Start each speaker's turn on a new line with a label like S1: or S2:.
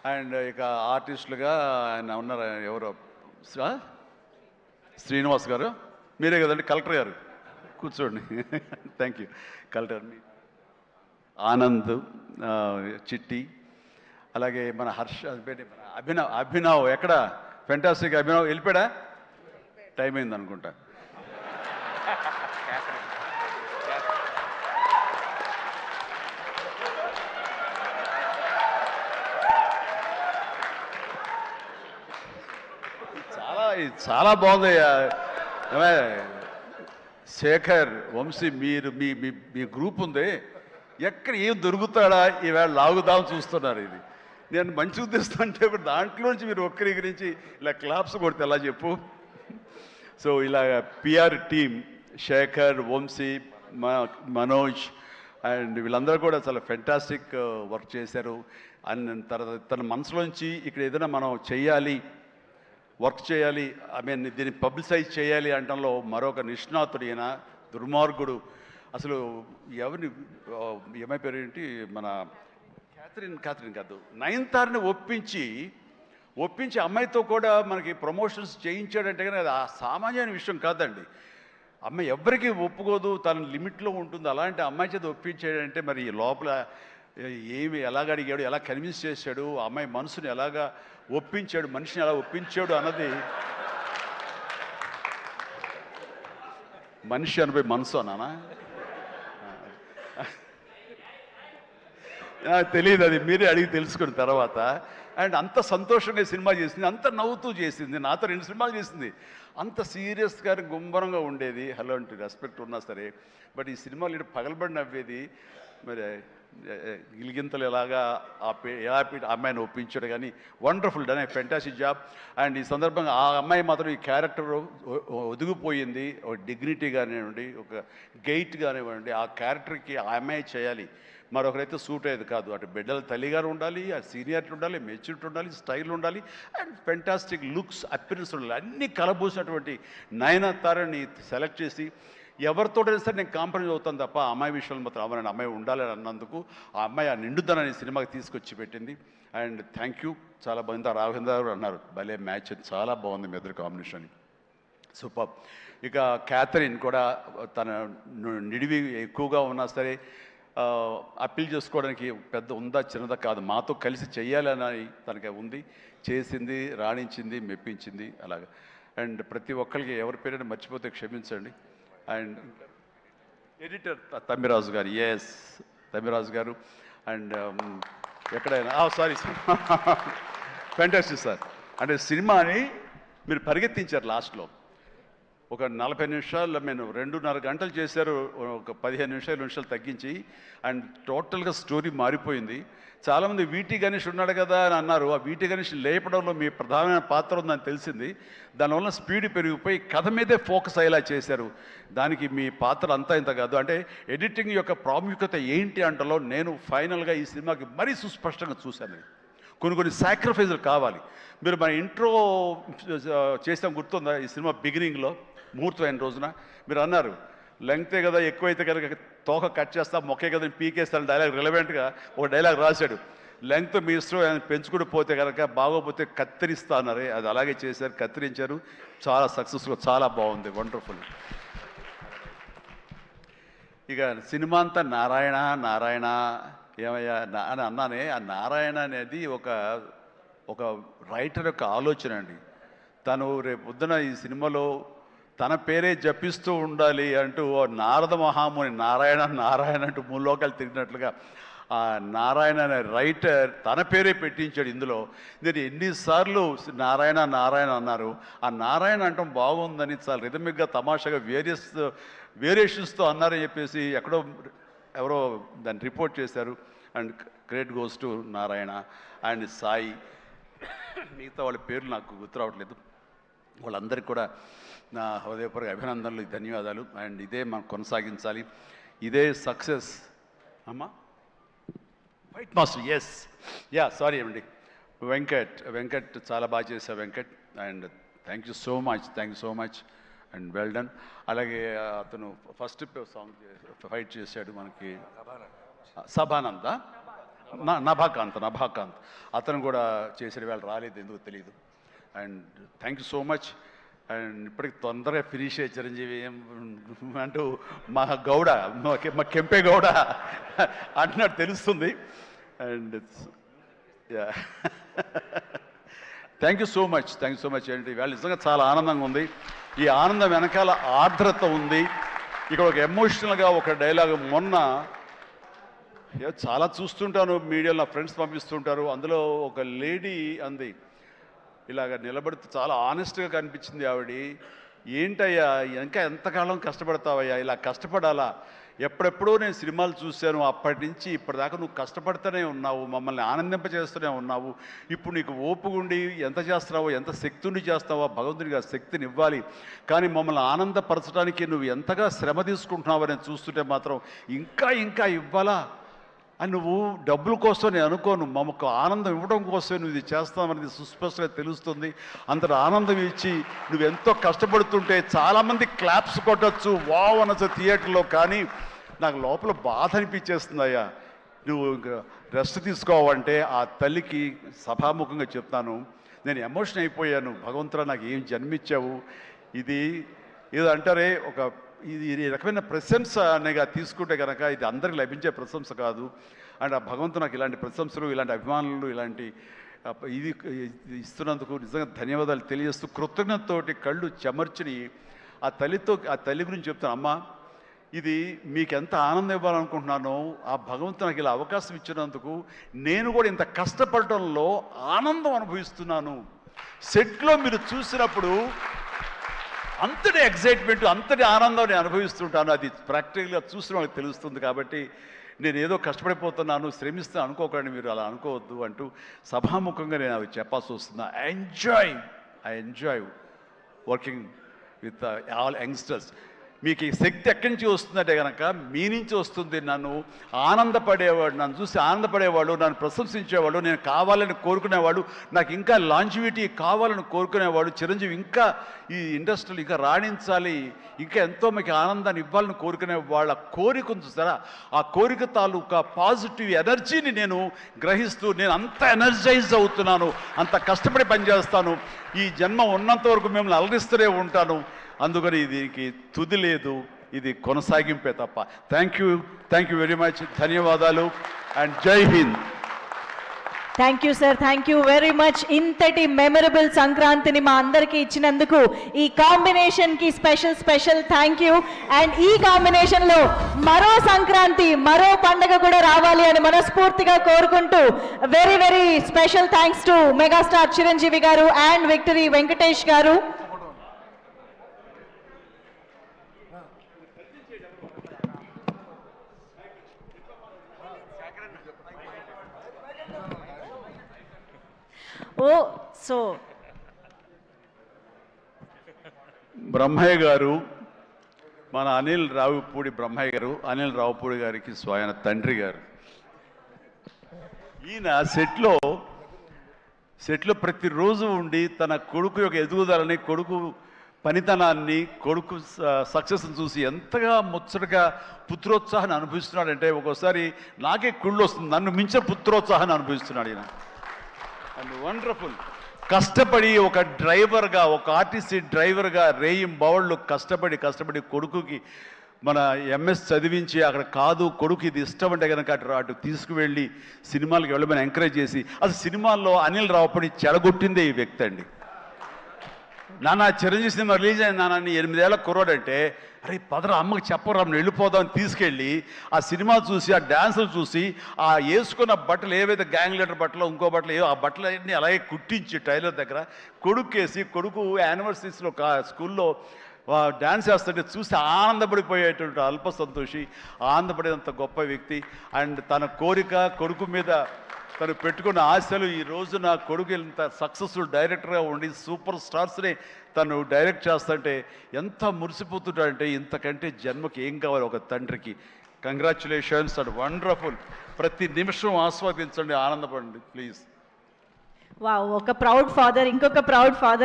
S1: And ఇక ఆర్టిస్టులుగా ఆయన ఉన్నారు, ఎవరో శ్రీనివాస్ గారు, మీరే కదండి కలెక్టర్ గారు, కూర్చోండి. Thank you. కలెక్టర్ ఆనంద్, చిట్టి, అలాగే మన హర్ష, అభినవ్. అభినవ్ ఎక్కడ? ఫెంటాస్టిక్ అభినవ్ వెళ్ళిపోయాడా? టైం అయింది అనుకుంటా. చాలా బాగుందయ్యా. శేఖర్, వంశీ, మీరు మీ మీ గ్రూప్ ఉంది, ఎక్కడ ఏం దొరుకుతాడా ఈవేళ లాగుదాం చూస్తున్నారు. ఇది నేను మంచి ఉద్దేశం అంటే దాంట్లోంచి మీరు ఒక్కరి గురించి ఇలా క్లాప్స్ కొడితే ఎలా చెప్పు. సో ఇలా PR team Shekhar, Vamsi, Manoj and వీళ్ళందరూ కూడా చాలా ఫెంటాస్టిక్ వర్క్ చేశారు. అండ్ తర్వాత తన మనసులోంచి ఇక్కడ ఏదైనా మనం చెయ్యాలి, వర్క్ చేయాలి, ఐ మీన్ దీన్ని పబ్లిసైజ్ చేయాలి అనడంలో మరొక నిష్ణాతుడు ఈయన. దుర్మార్గుడు అసలు. ఎవరిని ఏమైపోయారు ఏంటి, మన క్యాథరిన్ కాదు, నయనతారని ఒప్పించి అమ్మాయితో కూడా మనకి ప్రమోషన్స్ చేయించాడంటే కానీ అది ఆ సామాన్యమైన విషయం కాదండి. అమ్మాయి ఎవ్వరికీ ఒప్పుకోదు, తన లిమిట్లో ఉంటుంది. అలాంటి అమ్మాయి చేత ఒప్పించాడంటే మరి లోపల ఏమి ఎలాగ అడిగాడు, ఎలా కన్విన్స్ చేశాడు, అమ్మాయి మనసుని ఎలాగా ఒప్పించాడు, మనిషిని ఎలా ఒప్పించాడు అన్నది. మనిషి అనిపోయి మనసు అన్నానా తెలియదు, అది మీరే అడిగి తెలుసుకున్న తర్వాత. అండ్ అంత సంతోషంగా సినిమా చేసింది, అంత నవ్వుతూ చేసింది. నాతో 2 సినిమాలు చేసింది. అంత సీరియస్గా గుంభరంగా ఉండేది, హలో అంటే రెస్పెక్ట్ ఉన్నా సరే. బట్ ఈ సినిమాలు ఇటు పగలబడి నవ్వేది. మరి గిలిగింతలు ఎలాగా ఎలా అమ్మాయిని ఒప్పించాడు. కానీ wonderful done, fantastic job. And ఈ సందర్భంగా ఆ అమ్మాయి మాత్రం ఈ క్యారెక్టర్ ఒదిగిపోయింది. ఒక డిగ్నిటీ కానివ్వండి, ఒక గెయిట్ కానివ్వండి, ఆ క్యారెక్టర్కి ఆ అమ్మాయి చేయాలి, మరొకరైతే సూట్ అయ్యేది కాదు. అటు బిడ్డల తల్లిగారు ఉండాలి, ఆ సీనియారిటీ ఉండాలి, మెచ్యూరిటీ ఉండాలి, స్టైల్ ఉండాలి, అండ్ ఫెంటాస్టిక్ లుక్స్, అపిరెన్స్ ఉండాలి. అన్నీ కలబోసినటువంటి నయనతారని సెలెక్ట్ చేసి ఎవరితోటైనా సరే నేను కాంప్రమైజ్ అవుతాను తప్ప ఆ అమ్మాయి విషయంలో మాత్రం అమ్మాయి అమ్మాయి ఉండాలని అన్నందుకు ఆ అమ్మాయి ఆ నిండుదనాన్ని సినిమాకి తీసుకొచ్చి పెట్టింది. And thank you. చాలా బాగుంది. రాఘవేంద్ర గారు అన్నారు భలే మ్యాచ్, చాలా బాగుంది మీ ఇద్దరు కాంబినేషన్, సూపర్. ఇక క్యాథరిన్ కూడా తన నిడివి ఎక్కువగా ఉన్నా సరే అప్పీల్ చేసుకోవడానికి పెద్ద ఉందా చిన్నదా కాదు, మాతో కలిసి చెయ్యాలని తనకి ఉంది, చేసింది, రాణించింది, మెప్పించింది అలాగా. అండ్ ప్రతి ఒక్కరికి ఎవరి పేరైనా మర్చిపోతే క్షమించండి. అండ్ ఎడిటర్ తమ్మిరాజు గారు, ఎస్ తమ్మిరాజు గారు. అండ్ ఎక్కడైనా సారీ ఫెంటాస్టిక్ సార్. అంటే సినిమాని మీరు పరిగెత్తించారు లాస్ట్లో. ఒక 40 నిమిషాలు, నేను 2.5 గంటలు చేశారు, ఒక 15 నిమిషాలు తగ్గించి. అండ్ టోటల్గా స్టోరీ మారిపోయింది. చాలామంది వీటి గణేష్ ఉన్నాడు కదా అని అన్నారు. ఆ వీటి గణేష్ లేపడంలో మీ ప్రధానమైన పాత్ర ఉందని తెలిసింది. దానివల్ల స్పీడ్ పెరిగిపోయి కథ మీదే ఫోకస్ అయ్యేలా చేశారు. దానికి మీ పాత్ర అంతా ఇంత కాదు. అంటే ఎడిటింగ్ యొక్క ప్రాముఖ్యత ఏంటి అంటలో నేను ఫైనల్గా ఈ సినిమాకి మరీ సుస్పష్టంగా చూశాను. కొన్ని సాక్రిఫైజులు కావాలి. మీరు మన ఇంట్రో చేసాం గుర్తుందా, ఈ సినిమా బిగినింగ్లో ముహూర్తం అయిన రోజున మీరు అన్నారు లెంగ్తే కదా, ఎక్కువైతే కనుక తోక కట్ చేస్తా, మొక్కే కదా పీకేస్తాను డైలాగ్. రిలవెంట్గా ఒక డైలాగ్ రాశాడు, లెంగ్త్ మీ ఇష్టం ఆయన పెంచుకుని పోతే కనుక, బాగోపోతే కత్తిరిస్తా అన్నారు. అది అలాగే చేశారు, కత్తిరించారు. చాలా సక్సెస్ఫుల్, చాలా బాగుంది, వండర్ఫుల్. ఇక సినిమా అంతా నారాయణ నారాయణ ఏమయ్యా అని అన్నానే. ఆ నారాయణ అనేది ఒక రైటర్ యొక్క ఆలోచన అండి. తను రేపు పొద్దున ఈ సినిమాలో తన పేరే జపిస్తూ ఉండాలి అంటూ నారద మహాముని నారాయణ నారాయణ అంటూ 3 లోకాలు తిరిగినట్లుగా ఆ నారాయణ అనే రైటర్ తన పేరే పెట్టించాడు ఇందులో. నేను ఎన్నిసార్లు నారాయణ నారాయణ అన్నారు. ఆ నారాయణ అంటాం బాగుందని చాలా రిథమిక్గా తమాషాగా వేరియేషన్స్తో అన్నారని చెప్పేసి ఎవరో దాన్ని రిపోర్ట్ చేశారు. And credit goes to Narayana and Sai. మిగతా వాళ్ళ పేర్లు నాకు గుర్తు రావట్లేదు. వాళ్ళందరికీ కూడా నా హృదయపూర్వక అభినందనలు, ధన్యవాదాలు. అండ్ ఇదే మనం కొనసాగించాలి, ఇదే సక్సెస్. అమ్మా fight master, yes yeah sorry అండి, వెంకట్ చాలా బాగా చేశావు Venkat. And thank you so much and well done. అలాగే అతను ఫస్ట్ సాంగ్ ఫైట్ చేశాడు మనకి, సభానంద నభాకాంత్ అతను కూడా చేసిన వేళ రాలేదు, ఎందుకు తెలియదు. And thank you so much. And ఇప్పటికి తొందరగా ఫినిష్ అయ్యే చిరంజీవి అంటూ మా గౌడ, మా కెంపే గౌడ అంటున్నట్టు తెలుస్తుంది. And yeah thank you so much ఏంటి వాళ్ళు నిజంగా చాలా ఆనందంగా ఉంది. ఈ ఆనందం వెనకాల ఆర్ద్రత ఉంది. ఇక్కడ ఒక ఎమోషనల్గా ఒక డైలాగ్ మొన్న చాలా చూస్తుంటాను మీడియాలో, నా ఫ్రెండ్స్ పంపిస్తుంటారు. అందులో ఒక లేడీ అంది, ఇలాగ నిలబడుతూ చాలా ఆనెస్ట్గా కనిపించింది ఆవిడ. ఏంటయ్యా ఇంకా ఎంతకాలం కష్టపడతావయ్యా, ఇలా కష్టపడాలా? ఎప్పుడెప్పుడో నేను సినిమాలు చూశాను, అప్పటి నుంచి ఇప్పటిదాకా నువ్వు కష్టపడుతూనే ఉన్నావు, మమ్మల్ని ఆనందింపజేస్తూనే ఉన్నావు. ఇప్పుడు నీకు ఓపుగుండి ఎంత చేస్తున్నావో, ఎంత శక్తిని చేస్తావో భగవంతుడికి ఆ శక్తిని ఇవ్వాలి. కానీ మమ్మల్ని ఆనందపరచడానికి నువ్వు ఎంతగా శ్రమ తీసుకుంటున్నావు అని చూస్తుంటే మాత్రం ఇంకా ఇవ్వాలా అని, నువ్వు డబ్బుల కోసం నేను అనుకోను, మమ్మకు ఆనందం ఇవ్వడం కోసమే నువ్వు ఇది చేస్తావనేది సుస్పష్టంగా తెలుస్తుంది. అంత ఆనందం ఇచ్చి నువ్వు ఎంతో కష్టపడుతుంటే చాలామంది క్లాప్స్ కొట్టచ్చు, వావ్ అనొచ్చు థియేటర్లో, కానీ నాకు లోపల బాధ అనిపించేస్తుంది. అయ్యా నువ్వు ఇంకా రెస్ట్ తీసుకోవాలంటే ఆ తల్లికి సభాముఖంగా చెప్తాను, నేను ఎమోషన్ అయిపోయాను. భగవంతుడా నాకు ఏం జన్మించావు, ఇది ఏదో అంటారే ఒక ఇది రకమైన ప్రశంస అనేగా తీసుకుంటే కనుక ఇది అందరికి లభించే ప్రశంస కాదు. అండ్ ఆ భగవంతుడు నాకు ఇలాంటి ప్రశంసలు, ఇలాంటి అభిమానులు, ఇలాంటి ఇది ఇస్తున్నందుకు నిజంగా ధన్యవాదాలు తెలియజేస్తూ కృతజ్ఞతతోటి కళ్ళు చెమర్చిని ఆ తల్లి గురించి చెప్తాను. అమ్మ, ఇది మీకు ఎంత ఆనందం ఇవ్వాలనుకుంటున్నానో ఆ భగవంతుడు నాకు ఇలా అవకాశం ఇచ్చినందుకు నేను కూడా ఇంత కష్టపడటంలో ఆనందం అనుభవిస్తున్నాను. సెట్లో మీరు చూసినప్పుడు అంతటి ఎగ్జైట్మెంట్, అంతటి ఆనందం నేను అనుభవిస్తుంటాను. అది ప్రాక్టికల్గా చూసిన వాళ్ళకి తెలుస్తుంది. కాబట్టి నేను ఏదో కష్టపడిపోతున్నాను, శ్రమిస్తాను అనుకోకండి, మీరు అలా అనుకోవద్దు అంటూ సభాముఖంగా నేను అవి చెప్పాల్సి వస్తుంది. I enjoy working with all youngsters. మీకు ఈ శక్తి ఎక్కడి నుంచి వస్తుందంటే కనుక మీ నుంచి వస్తుంది. నన్ను ఆనందపడేవాడు, నన్ను చూసి ఆనందపడేవాడు, నన్ను ప్రశంసించేవాడు, నేను కావాలని కోరుకునేవాడు, నాకు ఇంకా లాంజివిటీ కావాలని కోరుకునేవాడు, చిరంజీవి ఇంకా ఈ ఇండస్ట్రీలో ఇంకా రాణించాలి, ఇంకా ఎంతో మీకు ఆనందాన్ని ఇవ్వాలని కోరుకునే వాళ్ళ కోరిక చూస్తారా, ఆ కోరిక తాలూకా పాజిటివ్ ఎనర్జీని నేను గ్రహిస్తూ నేను అంత ఎనర్జైజ్ అవుతున్నాను, అంత కష్టపడి పనిచేస్తాను, ఈ జన్మ ఉన్నంత వరకు మిమ్మల్ని అలరిస్తూనే ఉంటాను. అందుకని దీనికి తుది లేదు, ఇది కొనసాగింపే తప్ప. Thank you very much. ధన్యవాదాలు అండ్ జై Hind.
S2: Thank you sir, thank you very much. ఇంతటి మెమరబుల్ సంక్రాంతిని మా అందరికీ ఇచ్చినందుకు ఈ కాంబినేషన్కి స్పెషల్ థ్యాంక్ యూ. అండ్ ఈ కాంబినేషన్లో మరో సంక్రాంతి, మరో పండగ కూడా రావాలి అని మనస్ఫూర్తిగా కోరుకుంటూ very special thanks to megastar Chiranjeevi గారు అండ్ విక్టరీ వెంకటేష్ గారు.
S1: బ్రహ్మయ్య గారు, మన అనిల్ రావుపూడి గారికి స్వయం తండ్రి గారు. ఈయన సెట్లో ప్రతిరోజు ఉండి తన కొడుకు యొక్క ఎదుగుదలని, కొడుకు పనితనాన్ని, కొడుకు సక్సెస్ని చూసి ఎంతగా ముచ్చటగా పుత్రోత్సాహాన్ని అనుభవిస్తున్నాడంటే ఒక్కోసారి నాకే కుళ్ళు వస్తుంది, నన్ను మించిన పుత్రోత్సాహాన్ని అనుభవిస్తున్నాడు ఈయన. And wonderful. కష్టపడి ఒక డ్రైవర్గా, ఒక ఆర్టీసీ డ్రైవర్గా రేయింబవళ్ళు కష్టపడి కొడుకుకి మన ఎంఎస్ చదివించి అక్కడ కాదు కొడుకు ఇది ఇష్టం అంటే కనుక అటు తీసుకువెళ్ళి సినిమాలకు వెళ్ళమని ఎంకరేజ్ చేసి, అసలు సినిమాల్లో అనిల్ రావుపూడి చెడగొట్టిందే ఈ వ్యక్తి అండి. నాన్న చిరంజీవి సినిమా రిలీజ్ అయింది నాన్న, 8 ఏళ్ళ కుర్రాడంటే, అరే పదరా అమ్మకి చెప్పరా వెళ్ళిపోదామని తీసుకెళ్ళి ఆ సినిమా చూసి, ఆ డ్యాన్సులు చూసి, ఆ వేసుకున్న బట్టలు ఏవైతే గ్యాంగ్ లీడర్ బట్టలు, ఇంకో బట్టలు ఏవో, ఆ బట్టలన్నీ అలాగే కుట్టించి టైలర్ దగ్గర కొడుకేసి, కొడుకు యానివర్సరీస్లో స్కూల్లో డ్యాన్స్ చేస్తుంటే చూసి ఆనందపడిపోయేటువంటి అల్ప సంతోషి, ఆనందపడేంత గొప్ప వ్యక్తి. అండ్ తన కోరిక, కొడుకు మీద తను పెట్టుకున్న ఆశలు, ఈ రోజు నా కొడుకు ఇంత సక్సెస్ఫుల్ డైరెక్టర్గా ఉండి సూపర్ స్టార్స్ని తను డైరెక్ట్ చేస్తుంటే ఎంత మురిసిపోతుంటాడంటే, ఇంతకంటే జన్మకి ఏం కావాలి ఒక తండ్రికి. Congratulations and wonderful. ప్రతి నిమిషం ఆస్వాదించండి, ఆనందపడండి ప్లీజ్.
S2: వావ్, ఒక ప్రౌడ్ ఫాదర్, ఇంకొక ప్రౌడ్ ఫాదర్.